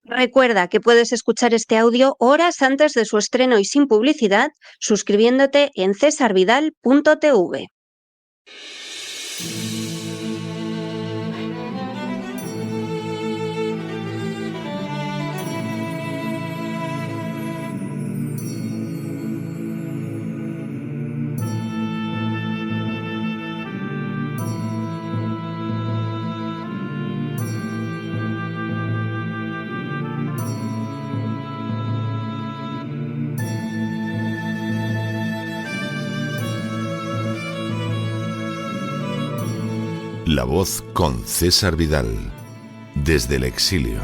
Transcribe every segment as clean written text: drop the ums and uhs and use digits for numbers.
Recuerda que puedes escuchar este audio horas antes de su estreno y sin publicidad suscribiéndote en cesarvidal.tv. La Voz con César Vidal, desde el exilio.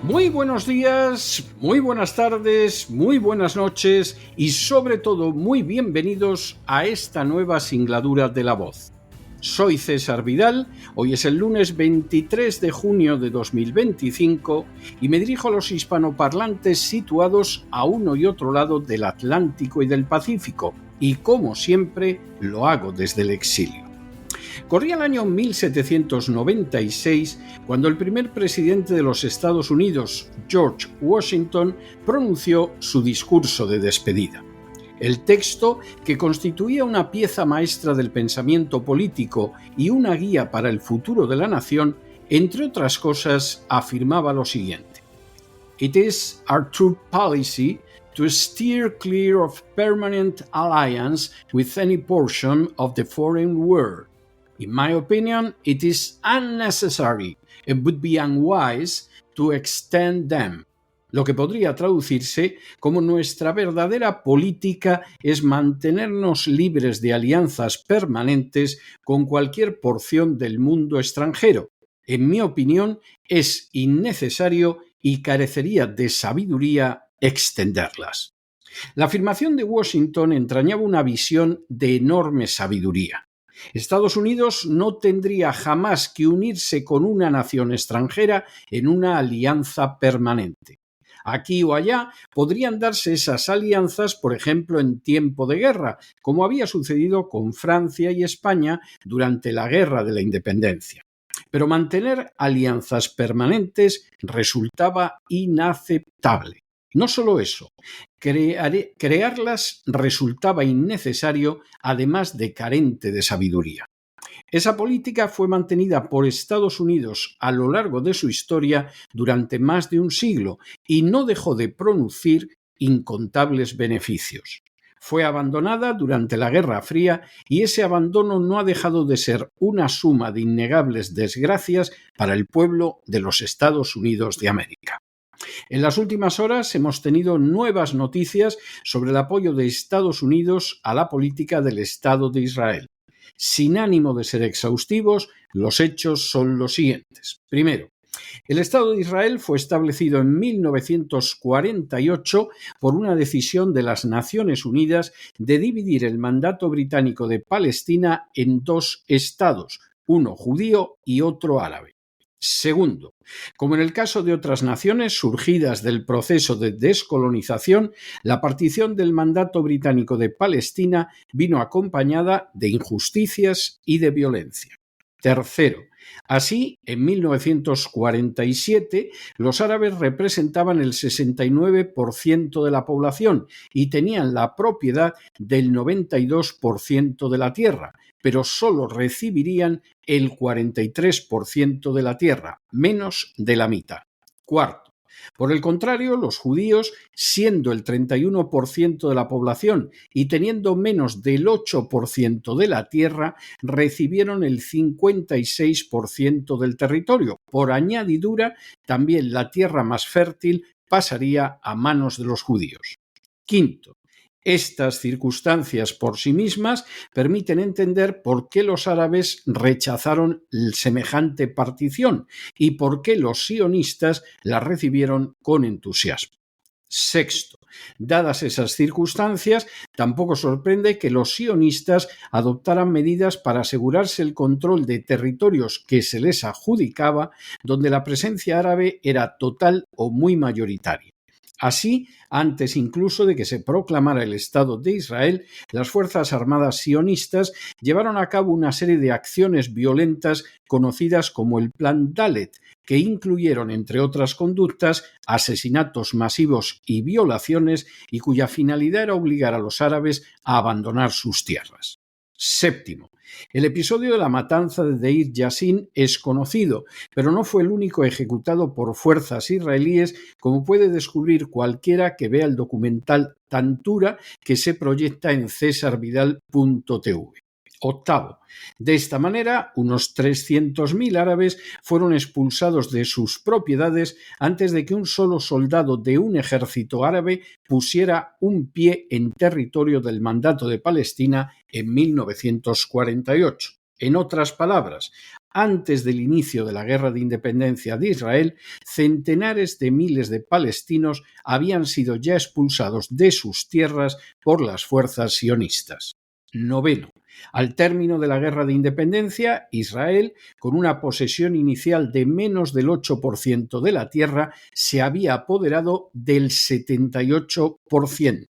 Muy buenos días, muy buenas tardes, muy buenas noches y sobre todo muy bienvenidos a esta nueva singladura de La Voz. Soy César Vidal, hoy es el lunes 23 de junio de 2025 y me dirijo a los hispanoparlantes situados a uno y otro lado del Atlántico y del Pacífico, y como siempre lo hago desde el exilio. Corría el año 1796 cuando el primer presidente de los Estados Unidos, George Washington, pronunció su discurso de despedida. El texto, que constituía una pieza maestra del pensamiento político y una guía para el futuro de la nación, entre otras cosas, afirmaba lo siguiente: "It is our true policy to steer clear of permanent alliance with any portion of the foreign world. In my opinion, it is unnecessary and would be unwise to extend them". Lo que podría traducirse como: nuestra verdadera política es mantenernos libres de alianzas permanentes con cualquier porción del mundo extranjero. En mi opinión, es innecesario y carecería de sabiduría extenderlas. La afirmación de Washington entrañaba una visión de enorme sabiduría. Estados Unidos no tendría jamás que unirse con una nación extranjera en una alianza permanente. Aquí o allá podrían darse esas alianzas, por ejemplo, en tiempo de guerra, como había sucedido con Francia y España durante la Guerra de la Independencia. Pero mantener alianzas permanentes resultaba inaceptable. No solo eso, crearlas resultaba innecesario, además de carente de sabiduría. Esa política fue mantenida por Estados Unidos a lo largo de su historia durante más de un siglo y no dejó de producir incontables beneficios. Fue abandonada durante la Guerra Fría y ese abandono no ha dejado de ser una suma de innegables desgracias para el pueblo de los Estados Unidos de América. En las últimas horas hemos tenido nuevas noticias sobre el apoyo de Estados Unidos a la política del Estado de Israel. Sin ánimo de ser exhaustivos, los hechos son los siguientes. Primero, el Estado de Israel fue establecido en 1948 por una decisión de las Naciones Unidas de dividir el mandato británico de Palestina en dos estados, uno judío y otro árabe. Segundo, como en el caso de otras naciones surgidas del proceso de descolonización, la partición del mandato británico de Palestina vino acompañada de injusticias y de violencia. Tercero, así, en 1947, los árabes representaban el 69% de la población y tenían la propiedad del 92% de la tierra, pero solo recibirían el 43% de la tierra, menos de la mitad. Cuarto, por el contrario, los judíos, siendo el 31% de la población y teniendo menos del 8% de la tierra, recibieron el 56% del territorio. Por añadidura, también la tierra más fértil pasaría a manos de los judíos. Quinto, estas circunstancias por sí mismas permiten entender por qué los árabes rechazaron semejante partición y por qué los sionistas la recibieron con entusiasmo. Sexto, dadas esas circunstancias, tampoco sorprende que los sionistas adoptaran medidas para asegurarse el control de territorios que se les adjudicaba, donde la presencia árabe era total o muy mayoritaria. Así, antes incluso de que se proclamara el Estado de Israel, las Fuerzas Armadas sionistas llevaron a cabo una serie de acciones violentas conocidas como el Plan Dalet, que incluyeron, entre otras conductas, asesinatos masivos y violaciones, y cuya finalidad era obligar a los árabes a abandonar sus tierras. Séptimo, el episodio de la matanza de Deir Yassin es conocido, pero no fue el único ejecutado por fuerzas israelíes, como puede descubrir cualquiera que vea el documental Tantura que se proyecta en cesarvidal.tv. Octavo, de esta manera, unos 300.000 árabes fueron expulsados de sus propiedades antes de que un solo soldado de un ejército árabe pusiera un pie en territorio del Mandato de Palestina en 1948. En otras palabras, antes del inicio de la Guerra de Independencia de Israel, centenares de miles de palestinos habían sido ya expulsados de sus tierras por las fuerzas sionistas. Noveno, al término de la Guerra de Independencia, Israel, con una posesión inicial de menos del 8% de la tierra, se había apoderado del 78%.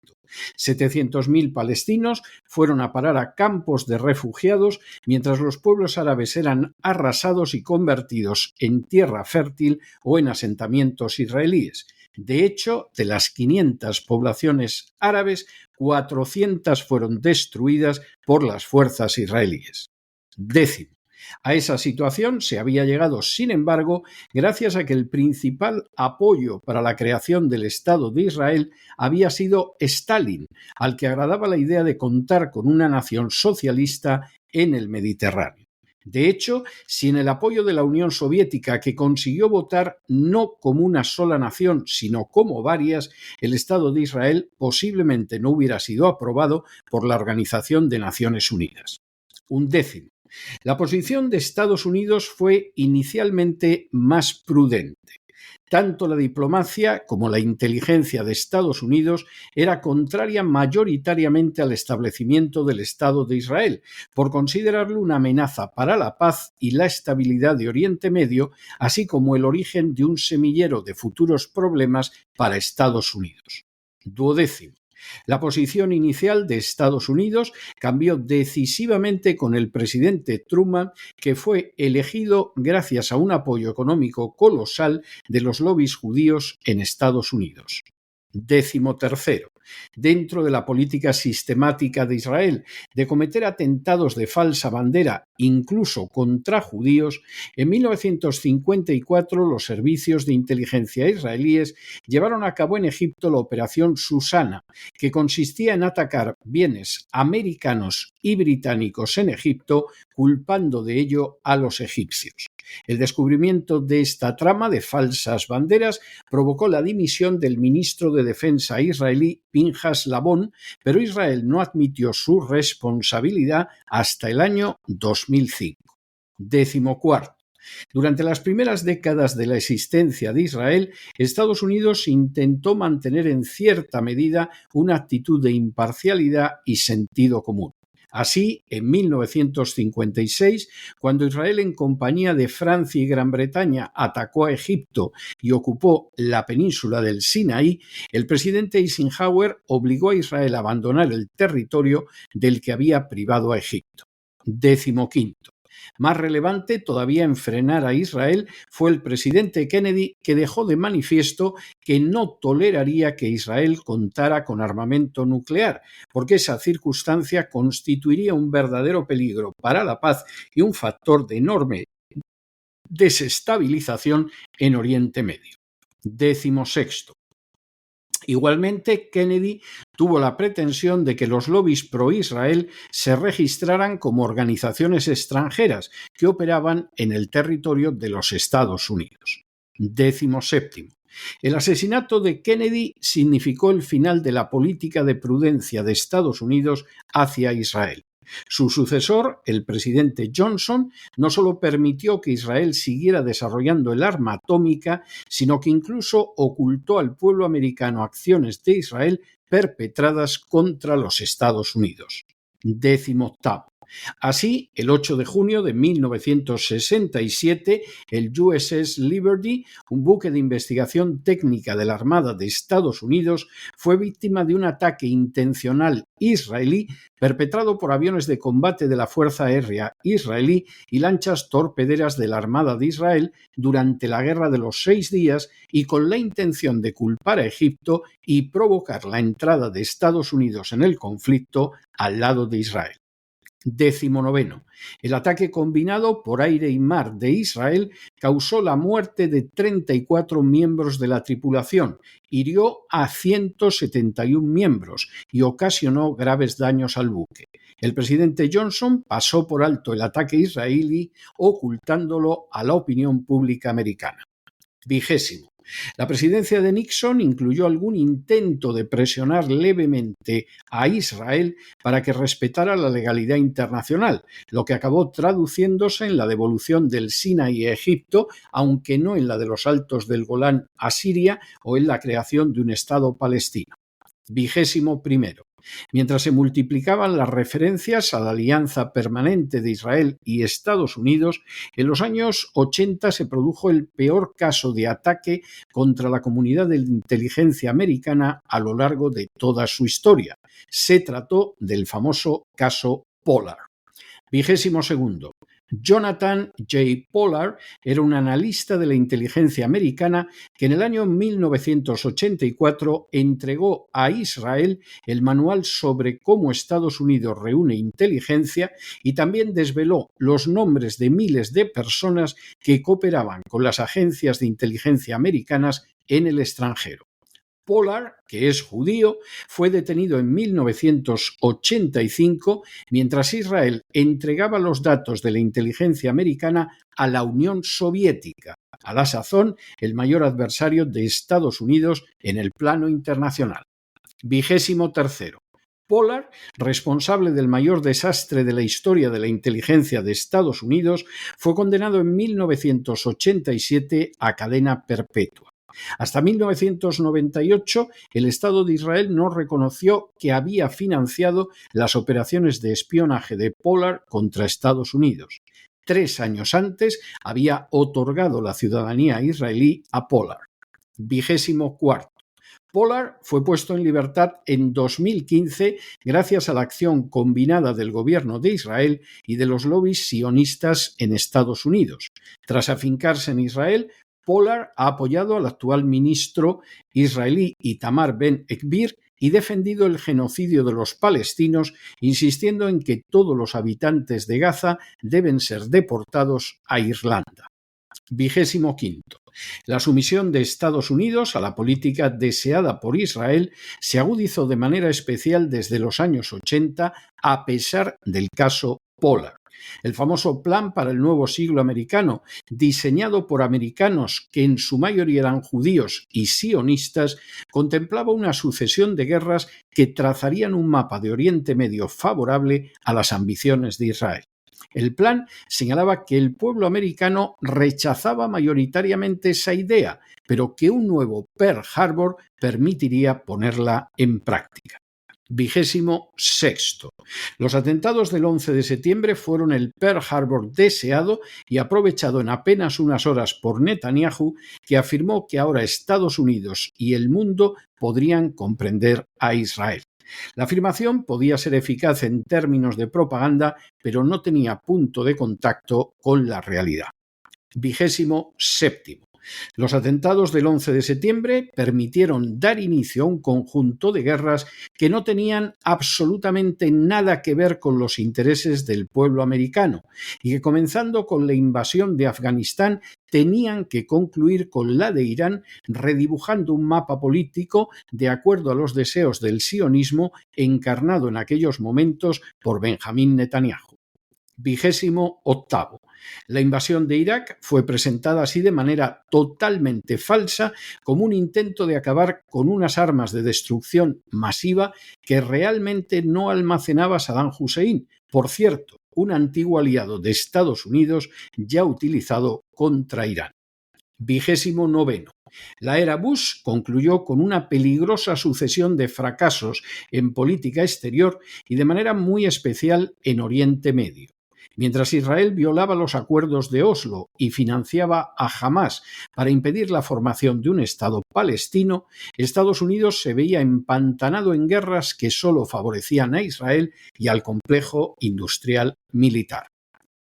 700.000 palestinos fueron a parar a campos de refugiados, mientras los pueblos árabes eran arrasados y convertidos en tierra fértil o en asentamientos israelíes. De hecho, de las 500 poblaciones árabes, 400 fueron destruidas por las fuerzas israelíes. Décimo. A esa situación se había llegado, sin embargo, gracias a que el principal apoyo para la creación del Estado de Israel había sido Stalin, al que agradaba la idea de contar con una nación socialista en el Mediterráneo. De hecho, sin el apoyo de la Unión Soviética, que consiguió votar no como una sola nación, sino como varias, el Estado de Israel posiblemente no hubiera sido aprobado por la Organización de Naciones Unidas. 11. La posición de Estados Unidos fue inicialmente más prudente. Tanto la diplomacia como la inteligencia de Estados Unidos era contraria mayoritariamente al establecimiento del Estado de Israel, por considerarlo una amenaza para la paz y la estabilidad de Oriente Medio, así como el origen de un semillero de futuros problemas para Estados Unidos. 12. La posición inicial de Estados Unidos cambió decisivamente con el presidente Truman, que fue elegido gracias a un apoyo económico colosal de los lobbies judíos en Estados Unidos. 13. Dentro de la política sistemática de Israel de cometer atentados de falsa bandera, incluso contra judíos, en 1954 los servicios de inteligencia israelíes llevaron a cabo en Egipto la Operación Susana, que consistía en atacar bienes americanos y británicos en Egipto, culpando de ello a los egipcios. El descubrimiento de esta trama de falsas banderas provocó la dimisión del ministro de Defensa israelí Pinhas Labón, pero Israel no admitió su responsabilidad hasta el año 2005. 14. Durante las primeras décadas de la existencia de Israel, Estados Unidos intentó mantener en cierta medida una actitud de imparcialidad y sentido común. Así, en 1956, cuando Israel en compañía de Francia y Gran Bretaña atacó a Egipto y ocupó la península del Sinaí, el presidente Eisenhower obligó a Israel a abandonar el territorio del que había privado a Egipto. 15. Más relevante todavía en frenar a Israel fue el presidente Kennedy, que dejó de manifiesto que no toleraría que Israel contara con armamento nuclear, porque esa circunstancia constituiría un verdadero peligro para la paz y un factor de enorme desestabilización en Oriente Medio. 16. Igualmente, Kennedy tuvo la pretensión de que los lobbies pro-Israel se registraran como organizaciones extranjeras que operaban en el territorio de los Estados Unidos. 17. El asesinato de Kennedy significó el final de la política de prudencia de Estados Unidos hacia Israel. Su sucesor, el presidente Johnson, no solo permitió que Israel siguiera desarrollando el arma atómica, sino que incluso ocultó al pueblo americano acciones de Israel perpetradas contra los Estados Unidos. 18. Así, el 8 de junio de 1967, el USS Liberty, un buque de investigación técnica de la Armada de Estados Unidos, fue víctima de un ataque intencional israelí perpetrado por aviones de combate de la Fuerza Aérea israelí y lanchas torpederas de la Armada de Israel durante la Guerra de los 6 días y con la intención de culpar a Egipto y provocar la entrada de Estados Unidos en el conflicto al lado de Israel. 19. El ataque combinado por aire y mar de Israel causó la muerte de 34 miembros de la tripulación, hirió a 171 miembros y ocasionó graves daños al buque. El presidente Johnson pasó por alto el ataque israelí, ocultándolo a la opinión pública americana. 20. La presidencia de Nixon incluyó algún intento de presionar levemente a Israel para que respetara la legalidad internacional, lo que acabó traduciéndose en la devolución del Sinaí a Egipto, aunque no en la de los Altos del Golán a Siria o en la creación de un Estado palestino. 21. Mientras se multiplicaban las referencias a la alianza permanente de Israel y Estados Unidos, en los años 80 se produjo el peor caso de ataque contra la comunidad de inteligencia americana a lo largo de toda su historia. Se trató del famoso caso Pollard. 22. Jonathan J. Pollard era un analista de la inteligencia americana que en el año 1984 entregó a Israel el manual sobre cómo Estados Unidos reúne inteligencia y también desveló los nombres de miles de personas que cooperaban con las agencias de inteligencia americanas en el extranjero. Pollard, que es judío, fue detenido en 1985 mientras Israel entregaba los datos de la inteligencia americana a la Unión Soviética, a la sazón el mayor adversario de Estados Unidos en el plano internacional. 23. Pollard, responsable del mayor desastre de la historia de la inteligencia de Estados Unidos, fue condenado en 1987 a cadena perpetua. Hasta 1998, el Estado de Israel no reconoció que había financiado las operaciones de espionaje de Pollard contra Estados Unidos. 3 años antes había otorgado la ciudadanía israelí a Pollard. 24. Pollard fue puesto en libertad en 2015 gracias a la acción combinada del gobierno de Israel y de los lobbies sionistas en Estados Unidos. Tras afincarse en Israel, Pollard ha apoyado al actual ministro israelí Itamar Ben-Gvir y defendido el genocidio de los palestinos, insistiendo en que todos los habitantes de Gaza deben ser deportados a Irlanda. 25. La sumisión de Estados Unidos a la política deseada por Israel se agudizó de manera especial desde los años 80 a pesar del caso Pollard. El famoso Plan para el Nuevo Siglo Americano, diseñado por americanos que en su mayoría eran judíos y sionistas, contemplaba una sucesión de guerras que trazarían un mapa de Oriente Medio favorable a las ambiciones de Israel. El plan señalaba que el pueblo americano rechazaba mayoritariamente esa idea, pero que un nuevo Pearl Harbor permitiría ponerla en práctica. 26. Los atentados del 11 de septiembre fueron el Pearl Harbor deseado y aprovechado en apenas unas horas por Netanyahu, que afirmó que ahora Estados Unidos y el mundo podrían comprender a Israel. La afirmación podía ser eficaz en términos de propaganda, pero no tenía punto de contacto con la realidad. 27. Los atentados del 11 de septiembre permitieron dar inicio a un conjunto de guerras que no tenían absolutamente nada que ver con los intereses del pueblo americano y que, comenzando con la invasión de Afganistán, tenían que concluir con la de Irán, redibujando un mapa político de acuerdo a los deseos del sionismo encarnado en aquellos momentos por Benjamín Netanyahu. 28. La invasión de Irak fue presentada así de manera totalmente falsa como un intento de acabar con unas armas de destrucción masiva que realmente no almacenaba Saddam Hussein, por cierto, un antiguo aliado de Estados Unidos ya utilizado contra Irán. 29. La era Bush concluyó con una peligrosa sucesión de fracasos en política exterior y de manera muy especial en Oriente Medio. Mientras Israel violaba los acuerdos de Oslo y financiaba a Hamás para impedir la formación de un Estado palestino, Estados Unidos se veía empantanado en guerras que solo favorecían a Israel y al complejo industrial militar.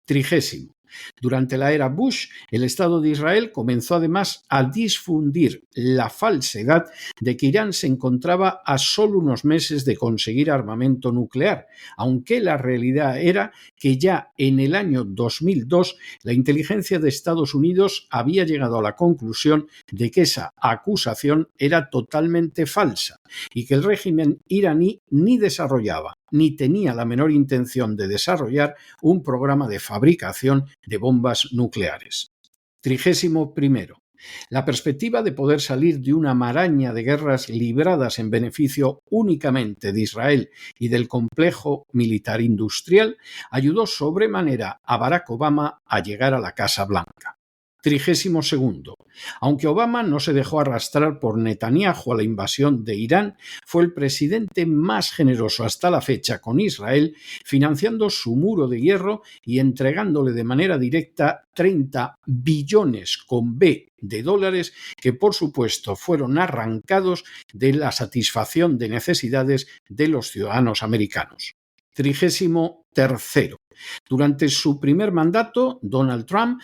30. Durante la era Bush, el Estado de Israel comenzó además a difundir la falsedad de que Irán se encontraba a solo unos meses de conseguir armamento nuclear, aunque la realidad era que ya en el año 2002 la inteligencia de Estados Unidos había llegado a la conclusión de que esa acusación era totalmente falsa y que el régimen iraní ni desarrollaba ni tenía la menor intención de desarrollar un programa de fabricación de bombas nucleares. 31. La perspectiva de poder salir de una maraña de guerras libradas en beneficio únicamente de Israel y del complejo militar industrial ayudó sobremanera a Barack Obama a llegar a la Casa Blanca. 32. Aunque Obama no se dejó arrastrar por Netanyahu a la invasión de Irán, fue el presidente más generoso hasta la fecha con Israel, financiando su muro de hierro y entregándole de manera directa 30 billones con B de dólares que, por supuesto, fueron arrancados de la satisfacción de necesidades de los ciudadanos americanos. 33. Durante su primer mandato, Donald Trump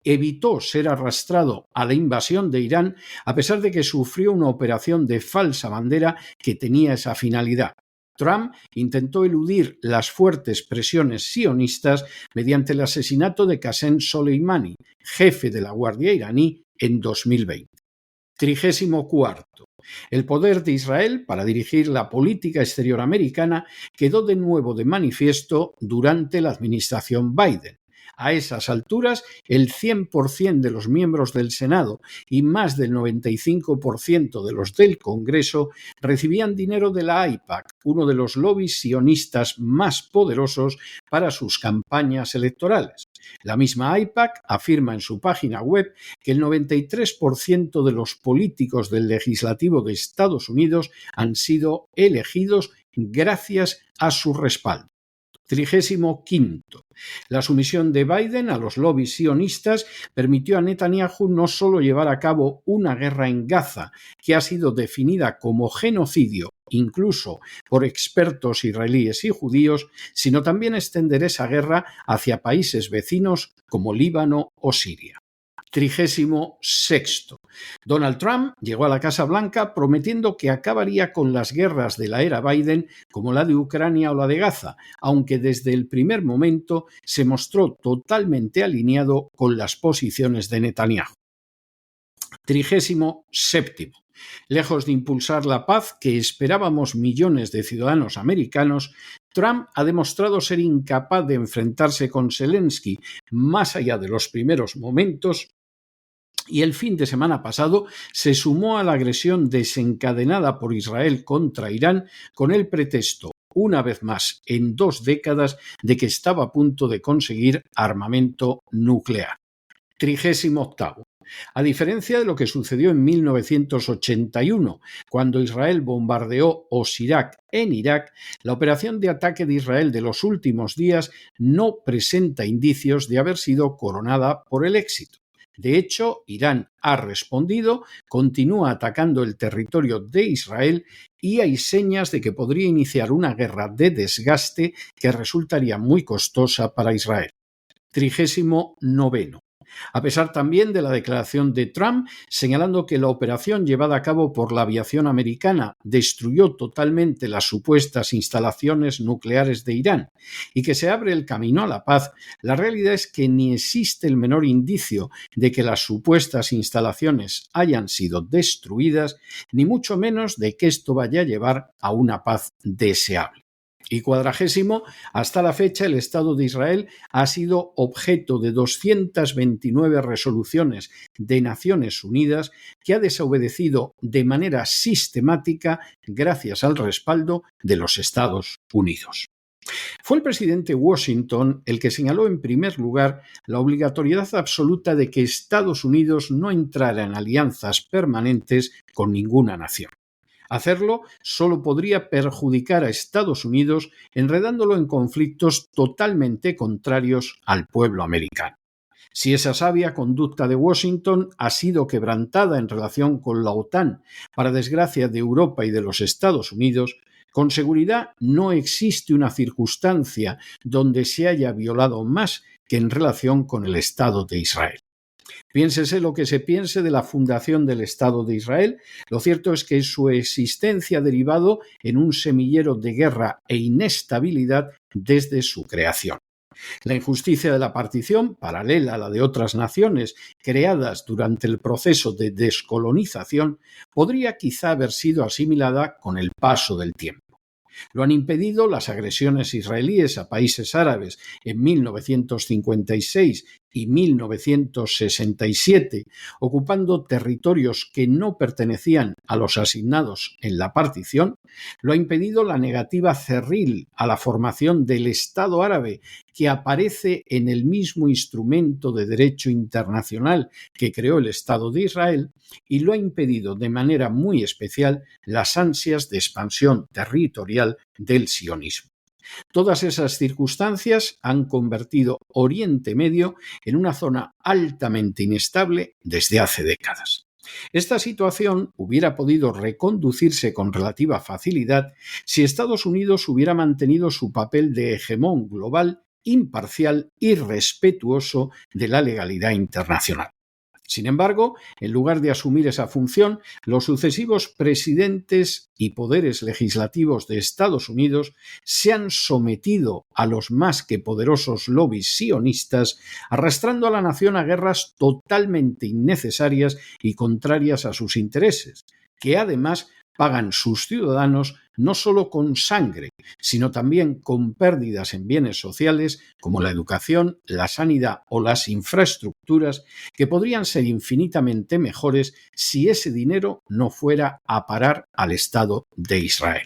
evitó ser arrastrado a la invasión de Irán a pesar de que sufrió una operación de falsa bandera que tenía esa finalidad. Trump intentó eludir las fuertes presiones sionistas mediante el asesinato de Qasem Soleimani, jefe de la Guardia iraní, en 2020. 34. El poder de Israel para dirigir la política exterior americana quedó de nuevo de manifiesto durante la administración Biden. A esas alturas, el 100% de los miembros del Senado y más del 95% de los del Congreso recibían dinero de la AIPAC, uno de los lobbies sionistas más poderosos para sus campañas electorales. La misma AIPAC afirma en su página web que el 93% de los políticos del legislativo de Estados Unidos han sido elegidos gracias a su respaldo. 35. La sumisión de Biden a los lobbies sionistas permitió a Netanyahu no solo llevar a cabo una guerra en Gaza, que ha sido definida como genocidio incluso por expertos israelíes y judíos, sino también extender esa guerra hacia países vecinos como Líbano o Siria. 36. Donald Trump llegó a la Casa Blanca prometiendo que acabaría con las guerras de la era Biden como la de Ucrania o la de Gaza, aunque desde el primer momento se mostró totalmente alineado con las posiciones de Netanyahu. 37. Lejos de impulsar la paz que esperábamos millones de ciudadanos americanos, Trump ha demostrado ser incapaz de enfrentarse con Zelensky más allá de los primeros momentos y el fin de semana pasado se sumó a la agresión desencadenada por Israel contra Irán con el pretexto, una vez más en 2 décadas, de que estaba a punto de conseguir armamento nuclear. 38. A diferencia de lo que sucedió en 1981, cuando Israel bombardeó Osirak en Irak, la operación de ataque de Israel de los últimos días no presenta indicios de haber sido coronada por el éxito. De hecho, Irán ha respondido, continúa atacando el territorio de Israel y hay señas de que podría iniciar una guerra de desgaste que resultaría muy costosa para Israel. 39. A pesar también de la declaración de Trump señalando que la operación llevada a cabo por la aviación americana destruyó totalmente las supuestas instalaciones nucleares de Irán y que se abre el camino a la paz, la realidad es que ni existe el menor indicio de que las supuestas instalaciones hayan sido destruidas, ni mucho menos de que esto vaya a llevar a una paz deseable. Y 40, hasta la fecha el Estado de Israel ha sido objeto de 229 resoluciones de Naciones Unidas que ha desobedecido de manera sistemática gracias al respaldo de los Estados Unidos. Fue el presidente Washington el que señaló en primer lugar la obligatoriedad absoluta de que Estados Unidos no entrara en alianzas permanentes con ninguna nación. Hacerlo solo podría perjudicar a Estados Unidos enredándolo en conflictos totalmente contrarios al pueblo americano. Si esa sabia conducta de Washington ha sido quebrantada en relación con la OTAN, para desgracia de Europa y de los Estados Unidos, con seguridad no existe una circunstancia donde se haya violado más que en relación con el Estado de Israel. Piénsese lo que se piense de la fundación del Estado de Israel, lo cierto es que su existencia ha derivado en un semillero de guerra e inestabilidad desde su creación. La injusticia de la partición, paralela a la de otras naciones creadas durante el proceso de descolonización, podría quizá haber sido asimilada con el paso del tiempo. Lo han impedido las agresiones israelíes a países árabes en 1956 y 1967, ocupando territorios que no pertenecían a los asignados en la partición. Lo ha impedido la negativa cerril a la formación del Estado árabe, que aparece en el mismo instrumento de derecho internacional que creó el Estado de Israel, y lo ha impedido de manera muy especial las ansias de expansión territorial del sionismo. Todas esas circunstancias han convertido Oriente Medio en una zona altamente inestable desde hace décadas. Esta situación hubiera podido reconducirse con relativa facilidad si Estados Unidos hubiera mantenido su papel de hegemón global, imparcial y respetuoso de la legalidad internacional. Sin embargo, en lugar de asumir esa función, los sucesivos presidentes y poderes legislativos de Estados Unidos se han sometido a los más que poderosos lobbies sionistas, arrastrando a la nación a guerras totalmente innecesarias y contrarias a sus intereses, que además pagan sus ciudadanos no solo con sangre, sino también con pérdidas en bienes sociales como la educación, la sanidad o las infraestructuras, que podrían ser infinitamente mejores si ese dinero no fuera a parar al Estado de Israel.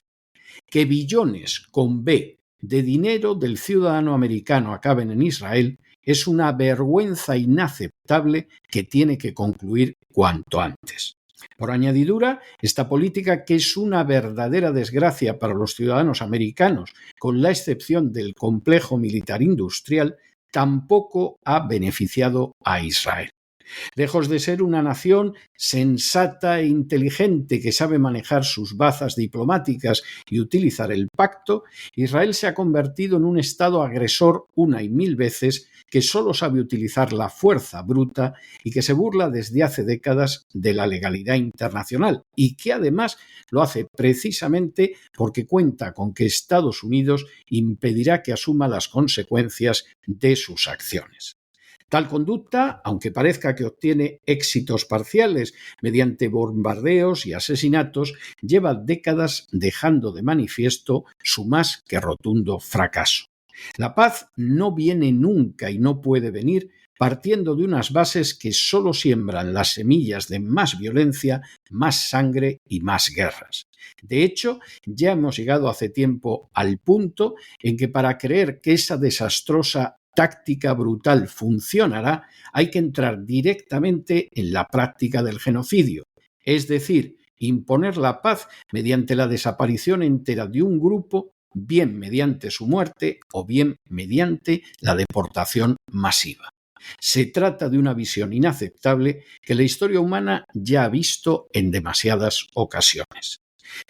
Que billones con B de dinero del ciudadano americano acaben en Israel es una vergüenza inaceptable que tiene que concluir cuanto antes. Por añadidura, esta política, que es una verdadera desgracia para los ciudadanos americanos, con la excepción del complejo militar industrial, tampoco ha beneficiado a Israel. Lejos de ser una nación sensata e inteligente que sabe manejar sus bazas diplomáticas y utilizar el pacto, Israel se ha convertido en un Estado agresor una y mil veces, que solo sabe utilizar la fuerza bruta y que se burla desde hace décadas de la legalidad internacional, y que además lo hace precisamente porque cuenta con que Estados Unidos impedirá que asuma las consecuencias de sus acciones. Tal conducta, aunque parezca que obtiene éxitos parciales mediante bombardeos y asesinatos, lleva décadas dejando de manifiesto su más que rotundo fracaso. La paz no viene nunca y no puede venir partiendo de unas bases que solo siembran las semillas de más violencia, más sangre y más guerras. De hecho, ya hemos llegado hace tiempo al punto en que para creer que esa desastrosa táctica brutal funcionará, hay que entrar directamente en la práctica del genocidio, es decir, imponer la paz mediante la desaparición entera de un grupo, bien mediante su muerte o bien mediante la deportación masiva. Se trata de una visión inaceptable que la historia humana ya ha visto en demasiadas ocasiones.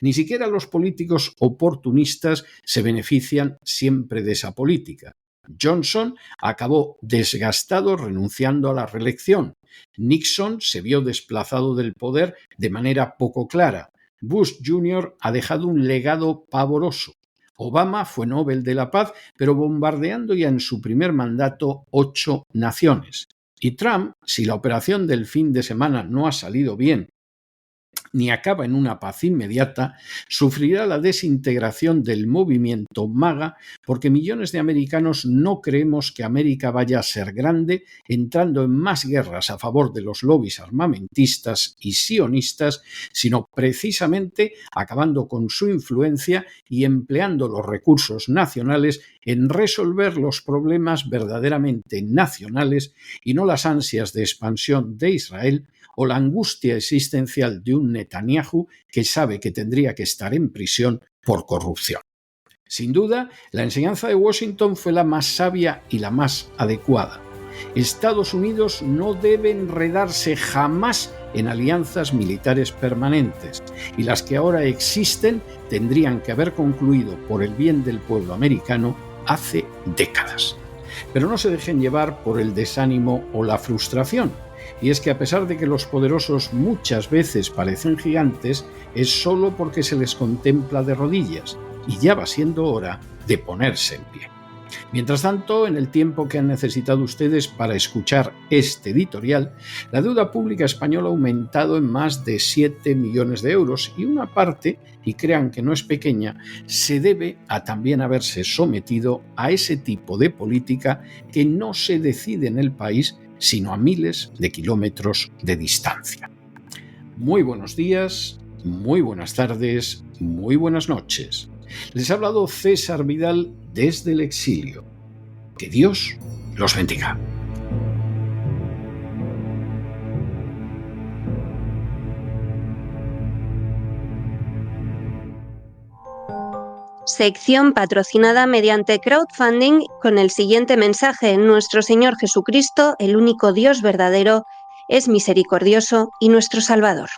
Ni siquiera los políticos oportunistas se benefician siempre de esa política. Johnson acabó desgastado renunciando a la reelección. Nixon se vio desplazado del poder de manera poco clara. Bush Jr. ha dejado un legado pavoroso. Obama fue Nobel de la Paz, pero bombardeando ya en su primer mandato 8 naciones. Y Trump, si la operación del fin de semana no ha salido bien ni acaba en una paz inmediata, sufrirá la desintegración del movimiento MAGA porque millones de americanos no creemos que América vaya a ser grande entrando en más guerras a favor de los lobbies armamentistas y sionistas, sino precisamente acabando con su influencia y empleando los recursos nacionales en resolver los problemas verdaderamente nacionales y no las ansias de expansión de Israel o la angustia existencial de un Netanyahu que sabe que tendría que estar en prisión por corrupción. Sin duda, la enseñanza de Washington fue la más sabia y la más adecuada. Estados Unidos no debe enredarse jamás en alianzas militares permanentes y las que ahora existen tendrían que haber concluido por el bien del pueblo americano hace décadas. Pero no se dejen llevar por el desánimo o la frustración. Y es que a pesar de que los poderosos muchas veces parecen gigantes, es solo porque se les contempla de rodillas y ya va siendo hora de ponerse en pie. Mientras tanto, en el tiempo que han necesitado ustedes para escuchar este editorial, la deuda pública española ha aumentado en más de 7 millones de euros y una parte, y crean que no es pequeña, se debe a también haberse sometido a ese tipo de política que no se decide en el país sino a miles de kilómetros de distancia. Muy buenos días, muy buenas tardes, muy buenas noches. Les ha hablado César Vidal desde el exilio. Que Dios los bendiga. Sección patrocinada mediante crowdfunding con el siguiente mensaje: Nuestro Señor Jesucristo, el único Dios verdadero, es misericordioso y nuestro Salvador.